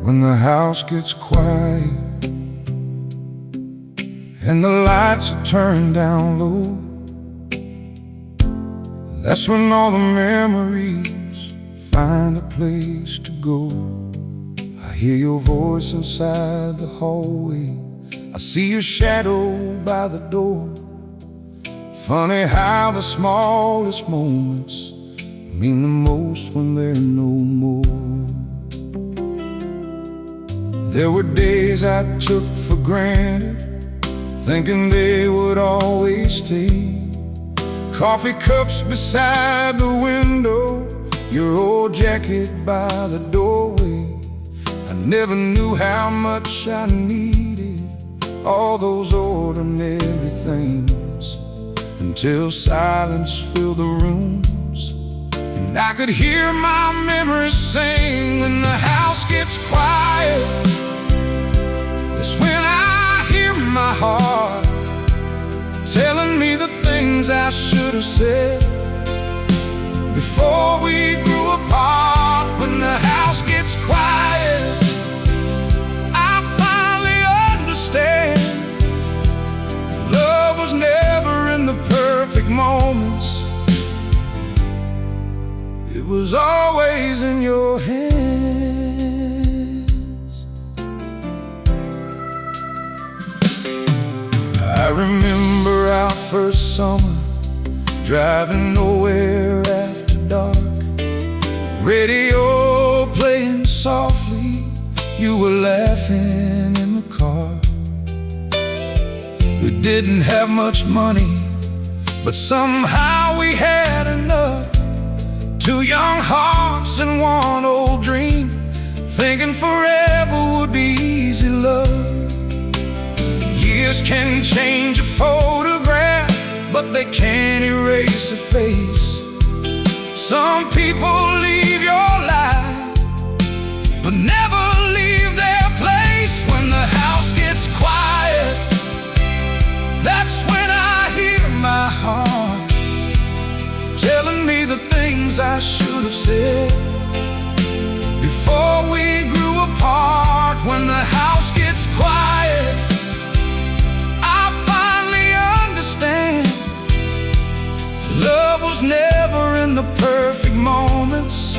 When the house gets quiet and the lights are turned down low, that's when all the memories find a place to go. I hear your voice inside the hallway, I see your shadow by the door. Funny how the smallest moments mean the most when they're no more. There were days I took for granted, thinking they would always stay. Coffee cups beside the window, your old jacket by the doorway. I never knew how much I needed all those ordinary things, until silence filled the rooms and I could hear my memories sing. When the house gets quiet, that's when I hear my heart telling me the things I should have said before we grew apart. When the house gets quiet, I finally understand love was never in the perfect moments, it was always in your hands. I remember our first summer, driving nowhere after dark, radio playing softly, you were laughing in the car. We didn't have much money, but somehow we had enough. Two young hearts and one old dream, thinking forever would be easy love. Years can change a photograph, but they can't erase a face. Some people leave your life, but never leave their place. When the house gets quiet, that's when I hear my heart telling me the things I should have said before we grew apart. When the house gets quiet, I finally understand love was never in the perfect moments,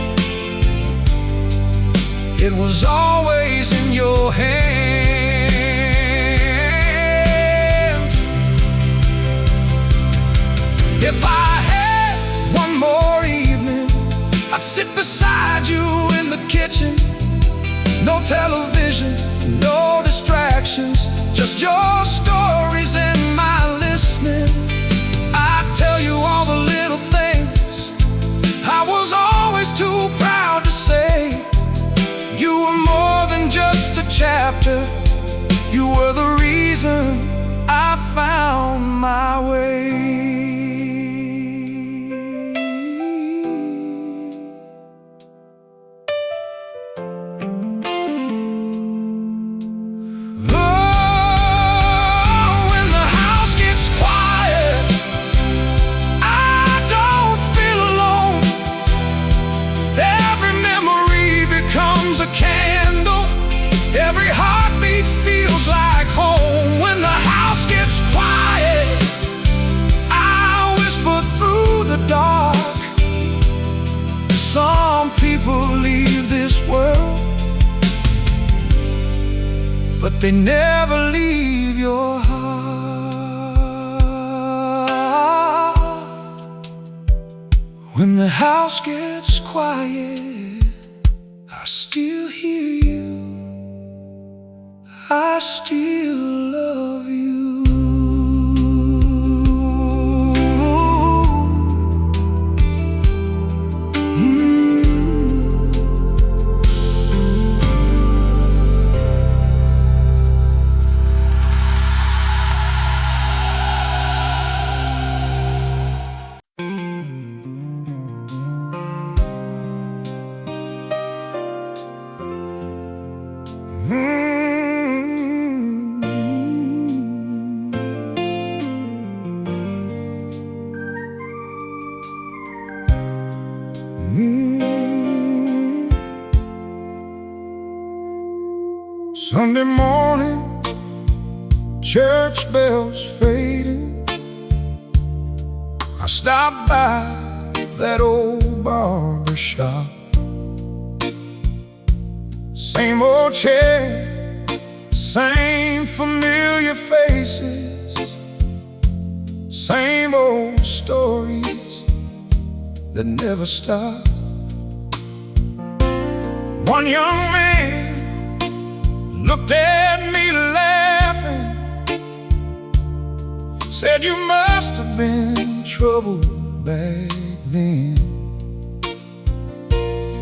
it was always in your hands. If I had one more evening, I'd sit beside you in the kitchen. No television, no distractions, just your stories and my listening. I'd tell you all the little things I was always too proud to say. You were more than just a chapter, you were the reason I found my way. Every heartbeat feels like home. When the house gets quiet, I whisper through the dark. Some people leave this world, but they never leave your heart. When the house gets quiet, I still hear you, I still love you. Sunday morning, church bells fading. I stopped by that old barber shop. Same old chair, same familiar faces, same old stories that never stop. One young man looked at me laughing, said, "You must have been in trouble back then."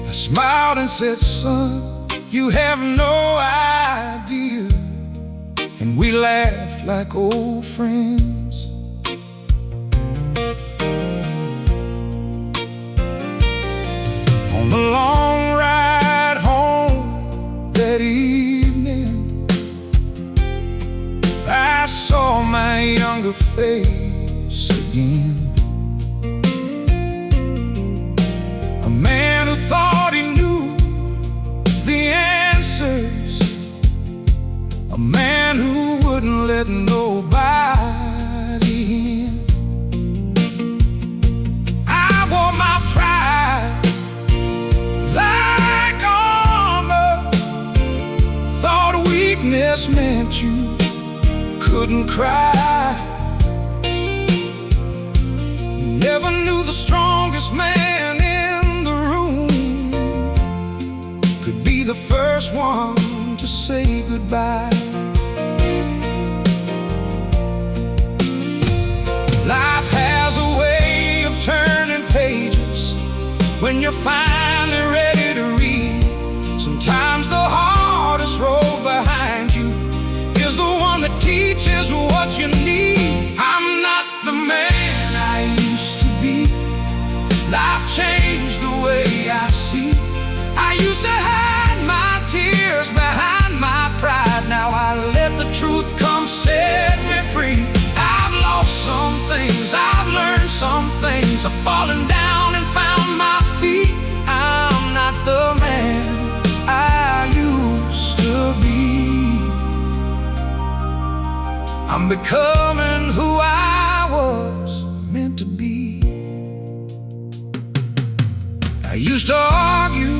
I smiled and said, "Son, you have no idea." And we laughed like old friends. On the long ride home that evening, I saw my younger face again. A man who thought he knew the answers, a man who wouldn't let nobody in. I wore my pride like armor, thought weakness meant you couldn't cry. Never knew the strongest man in the room could be the first one to say goodbye. Life has a way of turning pages when you're finally ready to read. Sometimes the hardest road behind you is the one that teaches what you need. I'm not the man I used to be. Life changed the way I see. I used to hide my tears behind my pride. Now I let the truth come set me free. I've lost some things, I've learned some things, I've fallen down and found my feet. I'm not the man I used to be. I'm becoming who I was meant to be. I used to argue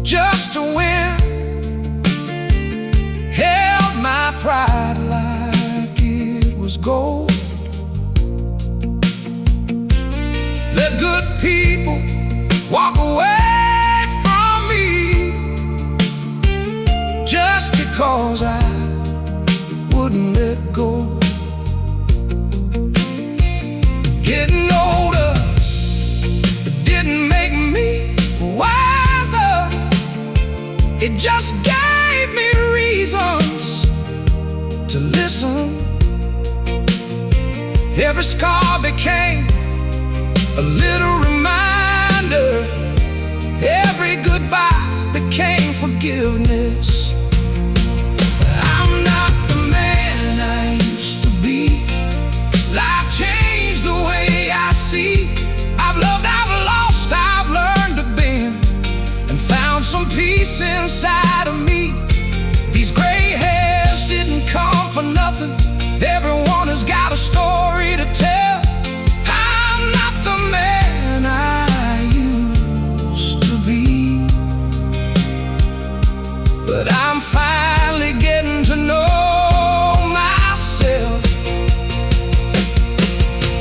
just to win, held my pride like it was gold, let good people walk away from me just because I wouldn't let go. Getting older, it didn't make me wiser. It just gave me reasons to listen. Every scar became a little reminder. Every goodbye became forgiveness. I'm not the man I used to be. Life changed the way I see. I've loved, I've lost, I've learned to bend, and found some peace inside of me. These gray hairs didn't come for nothing. Everyone has got a story to tell. I'm not the man I used to be, but I'm finally getting to know myself.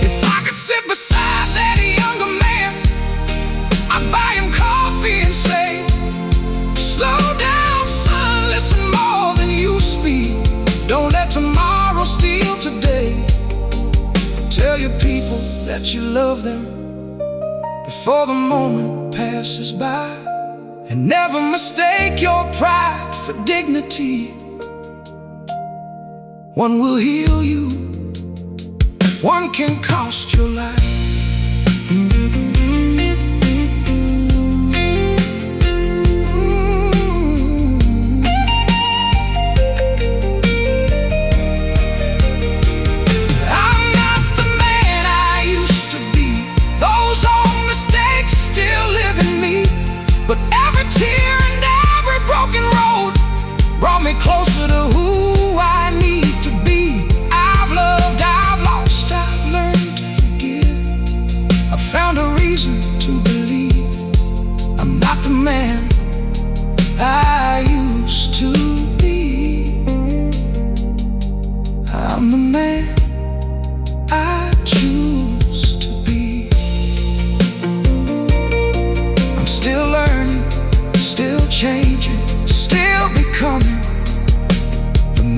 If I could sit beside that younger man, I'd buy him coffee and say, "Slow down, son, listen more than you speak. Don't let tomorrow steal today. Tell your people that you love them before the moment passes by. And never mistake your pride for dignity. One will heal you, one can cost your life." I'm not the man I used to be. Those old mistakes still live in me. But every tear and every broken road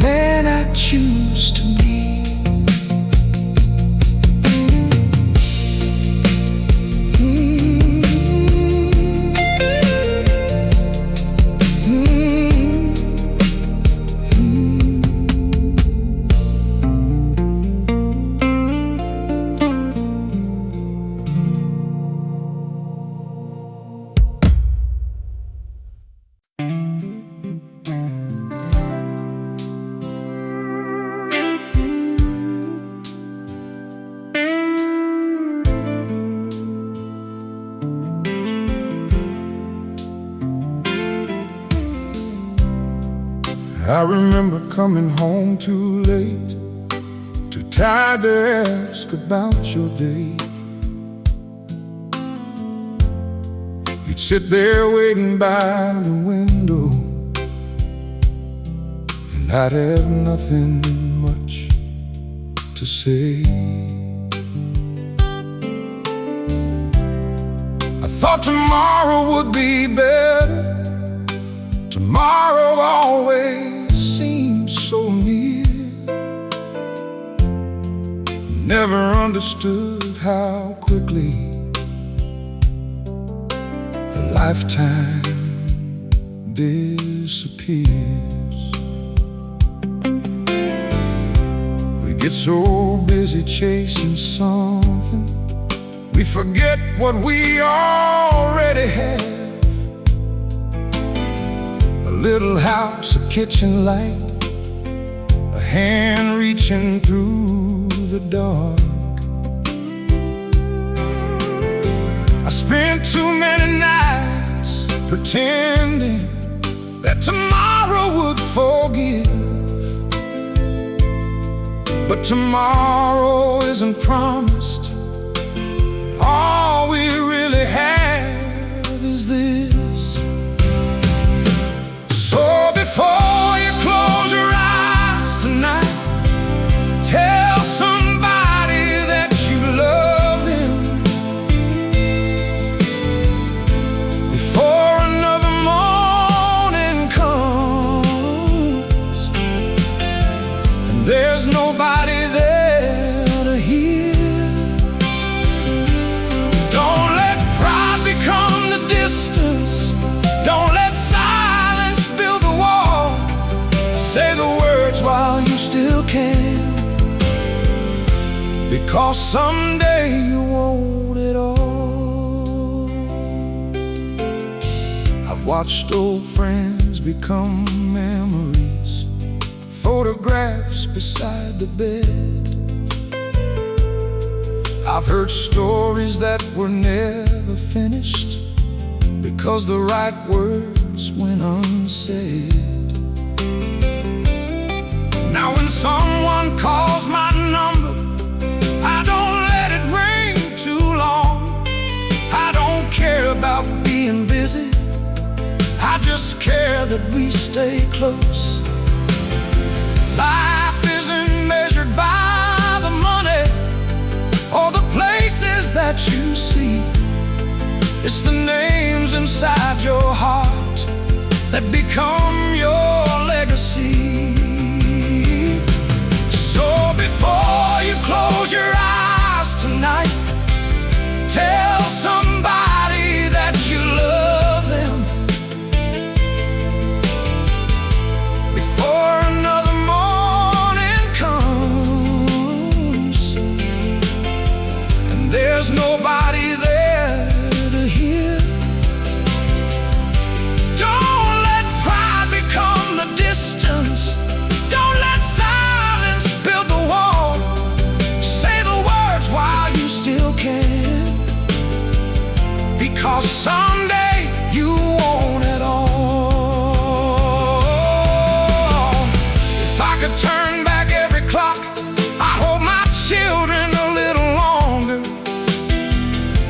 man I choose to be. I remember coming home too late, too tired to ask about your day. You'd sit there waiting by the window, and I'd have nothing much to say. I thought tomorrow would be better. Tomorrow always seemed so near. Never understood how quickly a lifetime disappears. We get so busy chasing something, we forget what we already have. A little house, a kitchen light, a hand reaching through the dark. I spent too many nights pretending that tomorrow would forgive, but tomorrow isn't promised. All we really have is this. So before you close your eyes tonight, tell somebody that you love them. Before another morning comes and there's nobody there to hear. Don't let pride become the distance. Don't let say the words while you still can, because someday you won't at all. I've watched old friends become memories, photographs beside the bed. I've heard stories that were never finished because the right words went unsaid. Now when someone calls my number, I don't let it ring too long. I don't care about being busy, I just care that we stay close. Life isn't measured by the money or the places that you see. It's the names inside your heart that become your legacy. So before you close your eyes tonight, tell somebody that you love them. Before another morning comes and there's nobody there to hear. Don't let pride become the distance. Don't let silence build the wall. Say the words while you still can, because someday you won't at all. If I could turn back every clock, I'd hold my children a little longer.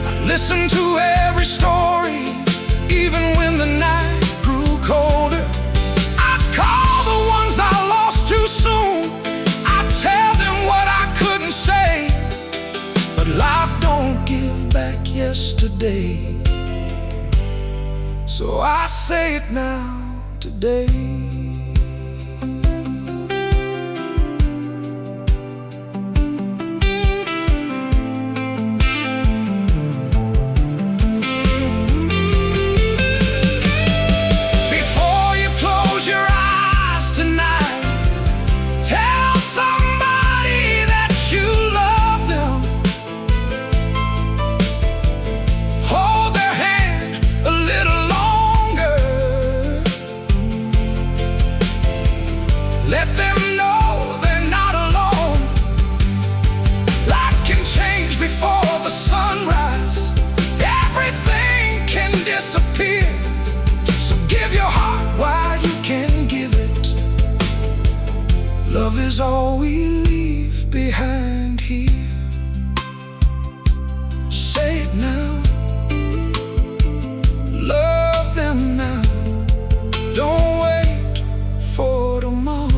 I'd listen to every story, even when the night grew colder. I'd call the ones I lost too soon. I'd tell them what I couldn't say. But life don't give back yesterday, so I say it now today. is all we leave behind here. Say it now. Love them now. Don't wait for tomorrow.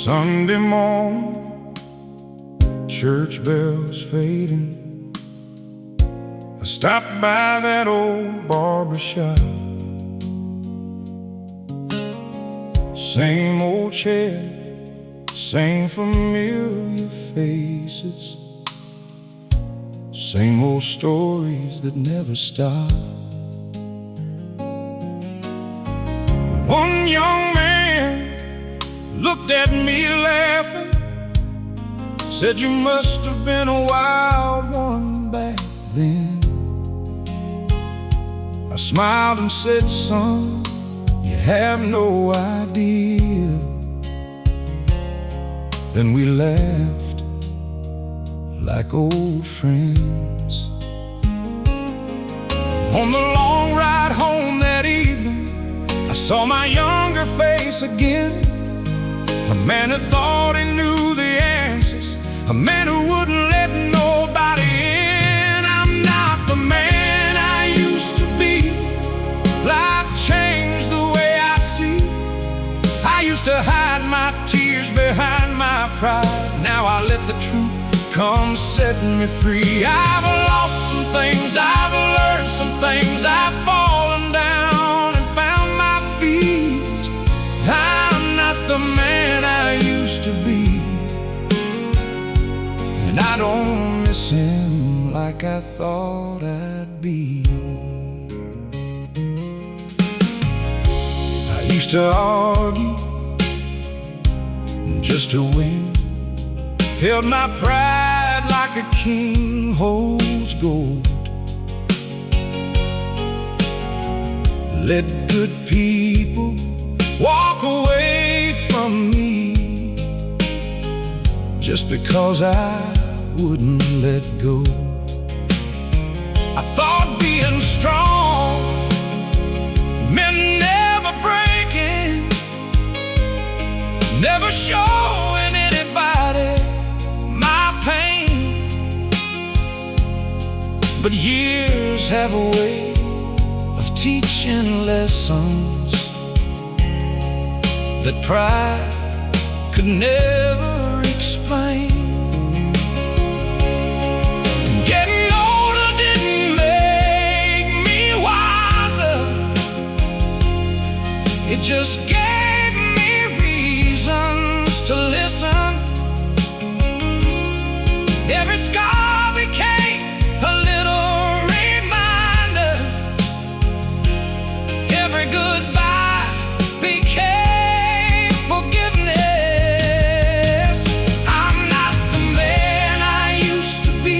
Sunday morning, church bells fading. I stopped by that old barber shop. Same old chair, same familiar faces, same old stories that never stop. One young man looked at me laughing, said, "You must have been a wild one back then." I smiled and said, "Son, you have no idea." Then we laughed like old friends. On the long ride home that evening, I saw my younger face again. A man who thought he knew the answers, a man who wouldn't let nobody in. I'm not the man I used to be. Life changed the way I see. I used to hide my tears behind my pride. Now I let the truth come set me free. I've lost some things, I've learned some things, I've fallen down and found my feet. I'm not the man I used to be, and I don't miss him like I thought I'd be. I used to argue just to win, held my pride like a king holds gold, let good people walk away from me just because I wouldn't let go. I thought being strong meant never breaking, never showing anybody my pain. But years have a way of teaching lessons that pride could never explain. Getting older didn't make me wiser, it just gave me reasons to listen. Every scar became a little reminder, every goodbye became forgiveness. I'm not the man I used to be.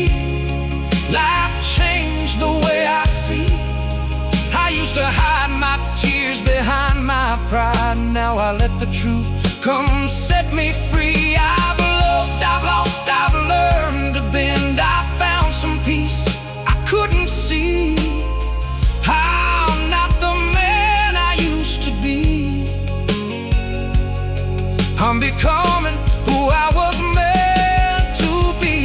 Life changed the way I see. I used to hide my tears behind my pride. Now I let the truth come set me free. I've loved, I've lost, I've learned to bend. I found some peace I couldn't see. I'm not the man I used to be. I'm becoming who I was meant to be.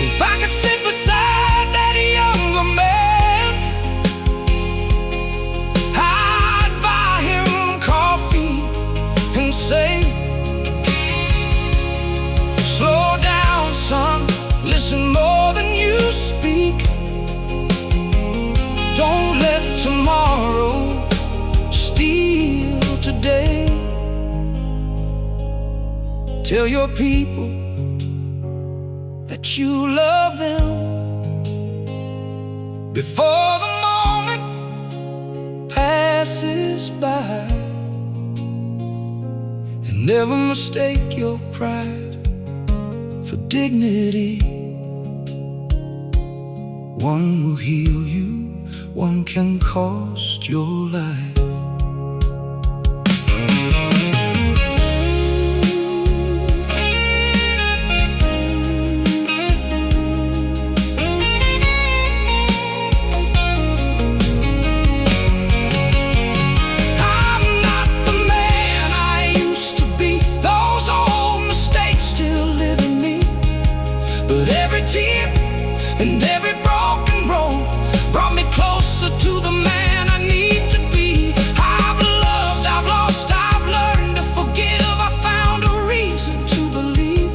If I could sit beside that younger man, I'd buy him coffee and say, "Slow down, son, listen more than you speak. Don't let tomorrow steal today. Tell your people that you love them before the moment never mistake your pride for dignity. One will heal you, one can cost your life. And every broken road brought me closer to the man I need to be. I've loved, I've lost, I've learned to forgive. I found a reason to believe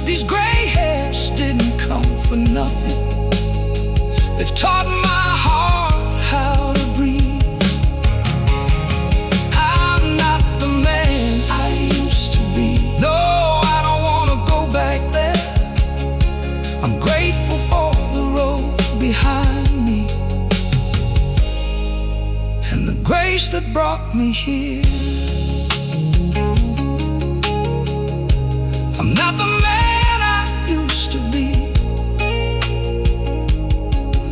these gray hairs didn't come for nothing. They've taught my heart how to breathe. I'm not the man I used to be. No, I don't want to go back there. I'm grateful for the road behind me and the grace that brought me here. I'm not the man I used to be.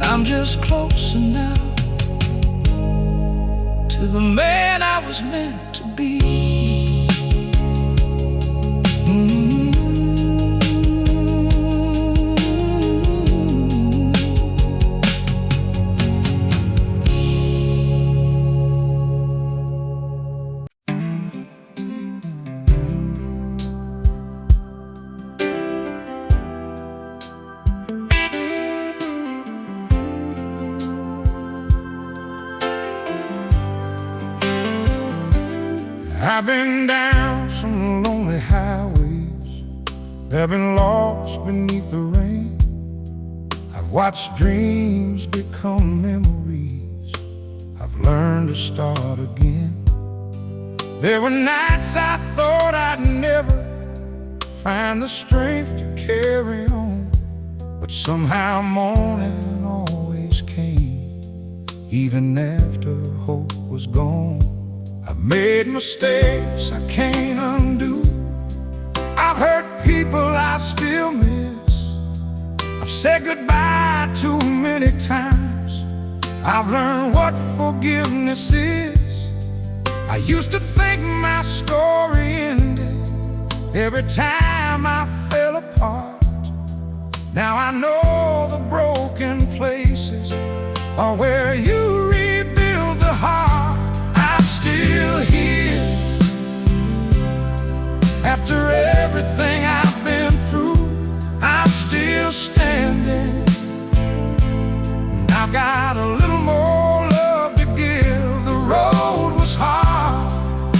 I'm just closer now to the man I was meant to be. I've been down some lonely highways, I've been lost beneath the rain. I've watched dreams become memories, I've learned to start again. There were nights I thought I'd never find the strength to carry on, but somehow morning always came, even after hope was gone. I've made mistakes I can't undo, I've hurt people I still miss, I've said goodbye too many times, I've learned what forgiveness is. I used to think my story ended every time I fell apart. Now I know the broken places are where you rebuild the heart. I'm still here after everything I've been through. I'm still standing, and I've got a little more love to give. The road was hard,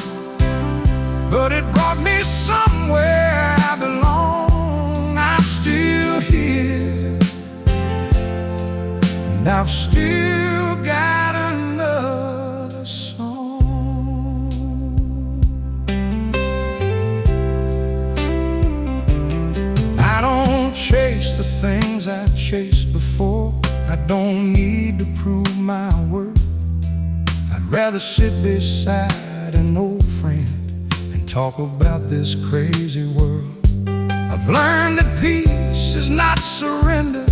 but it brought me somewhere I belong. I'm still here, and I've still got another song. I don't chase the things I chased before, I don't need to prove my worth. I'd rather sit beside an old friend and talk about this crazy world. I've learned that peace is not surrender,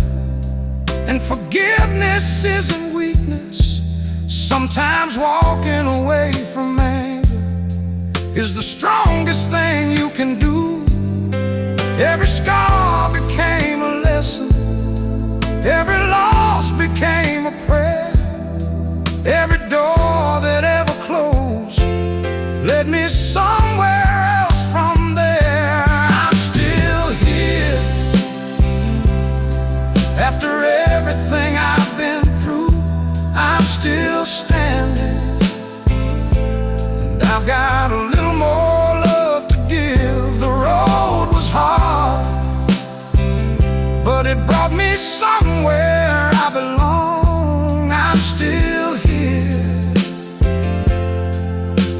and forgiveness isn't weakness. Sometimes walking away from anger is the strongest thing you can do. Every scar became a lesson, every loss became a prayer. Every door that ever closed led me somewhere else from there. I'm still here after everything I've been through. I'm still standing, and I've got a little more love to give. The road was hard, but it brought me somewhere I belong. I'm still here,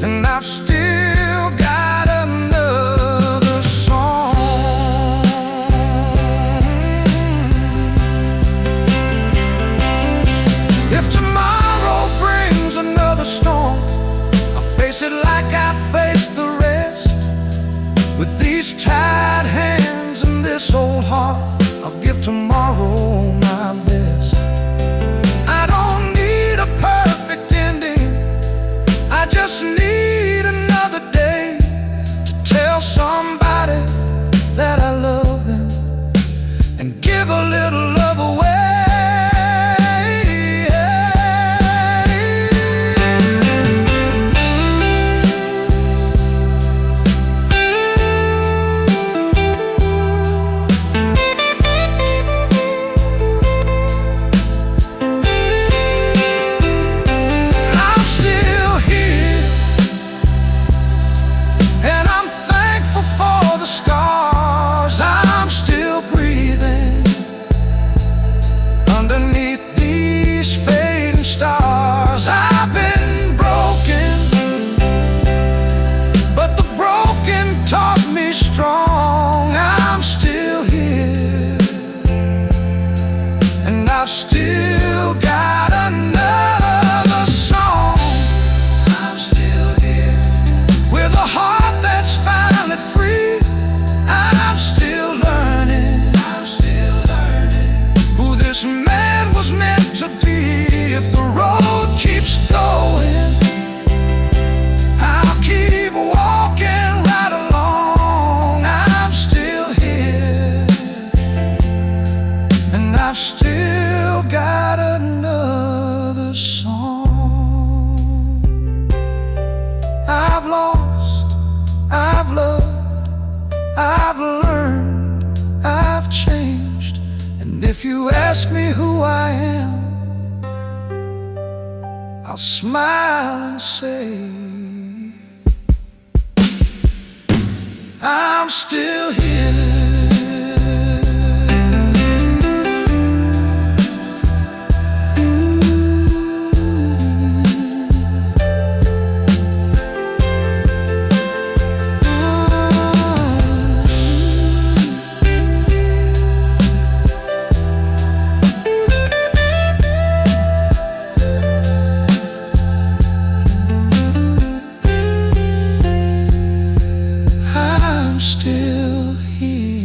and I've still got another song. If tomorrow brings another storm, I'll face it like I faced the rest. roll my best. I don't need a perfect ending, I just need another day to tell somebody that I love them and give a little love away. I've still got another song. I'm still here with a heart that's finally free. I'm still learning. I'm still learning who this man was meant to be. If the road keeps going, I'll keep walking right along. I'm still here, and I've still got another song. I've lost, I've loved, I've learned, I've changed. And if you ask me who I am, I'll smile and say, I'm still here. Still here.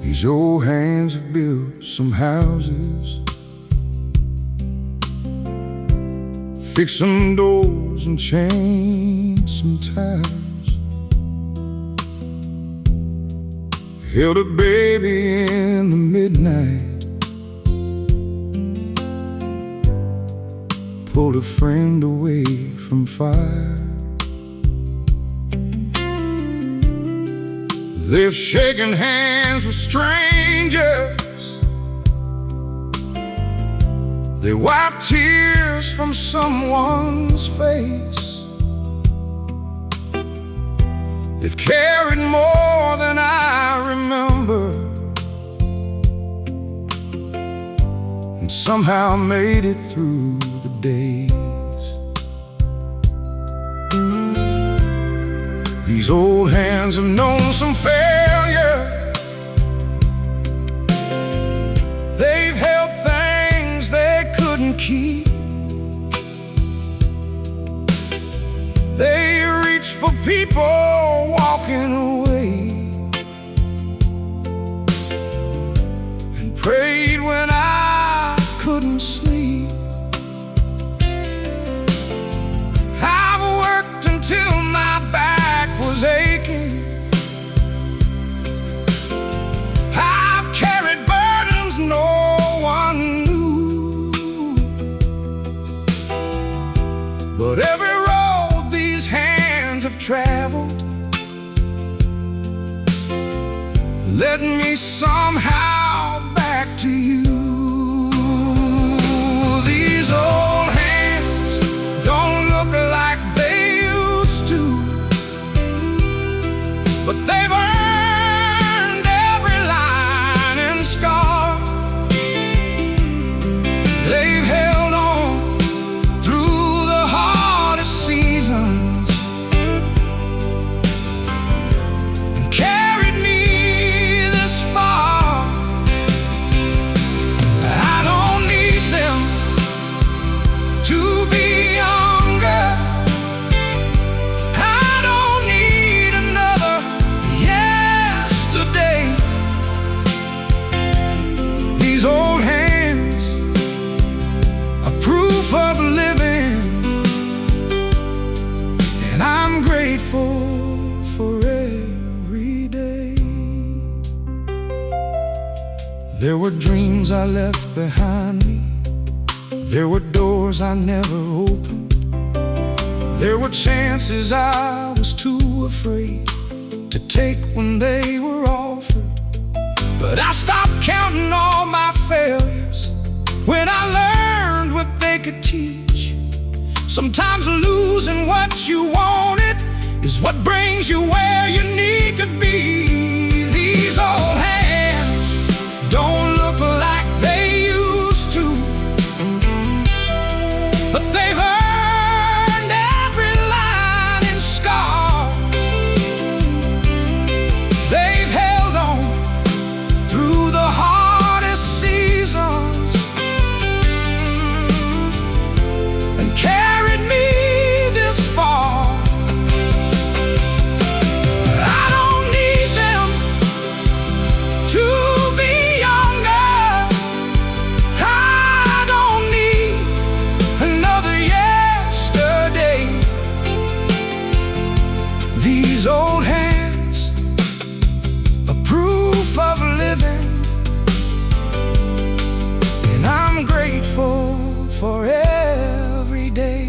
These old hands have built some houses, fixed some doors and changed some tires, held a baby in the midnight, pulled a friend away from fire. They've shaken hands with strangers, they wipe tears from someone's face. They've carried more than I remember, and somehow made it through the days. These old hands have known some failure, they've held things they couldn't keep, they reached for people walking away, and prayed when I couldn't sleep. I've worked until my back was aching, I've carried burdens no one knew, but every road these hands have traveled led me somehow back to you. These old hands don't look like they used to, There were dreams I left behind me. There were doors I never opened. There were chances I was too afraid to take when they were offered. But I stopped counting all my failures when I learned what they could teach. Sometimes losing what you wanted is what brings you where you need to be. These old hands don't look like they used to, but they've earned every line and scar. They've held on through the hardest seasons and carried me this far. I don't need them to be younger. I don't need another yesterday. These old hands are proof of living, and I'm grateful for every day.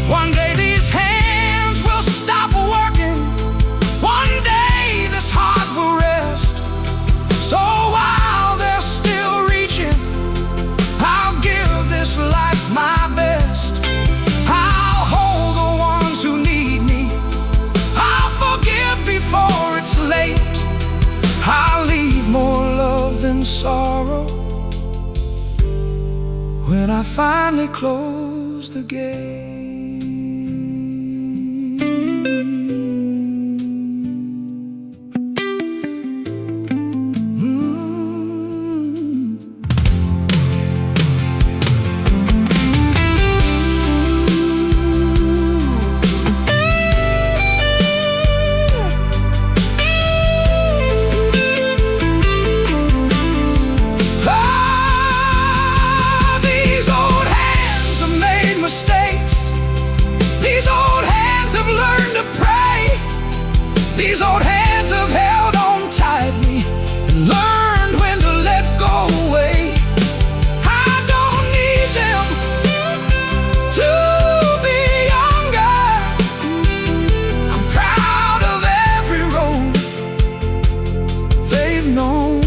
One day these hands will stop working. One day this heart will rest. So while they're still reaching, I'll give this life my best. I'll hold the ones who need me. I'll forgive before it's late. I'll leave more love than sorrow when I finally close the gate. These old hands have made mistakes. These old hands have learned to pray. These old hands have held on tightly and learned when to let go away. I don't need them to be younger. I'm proud of every road they've known.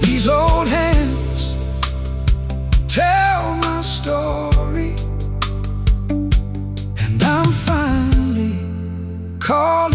These old hands tell my story, and I'm finally calling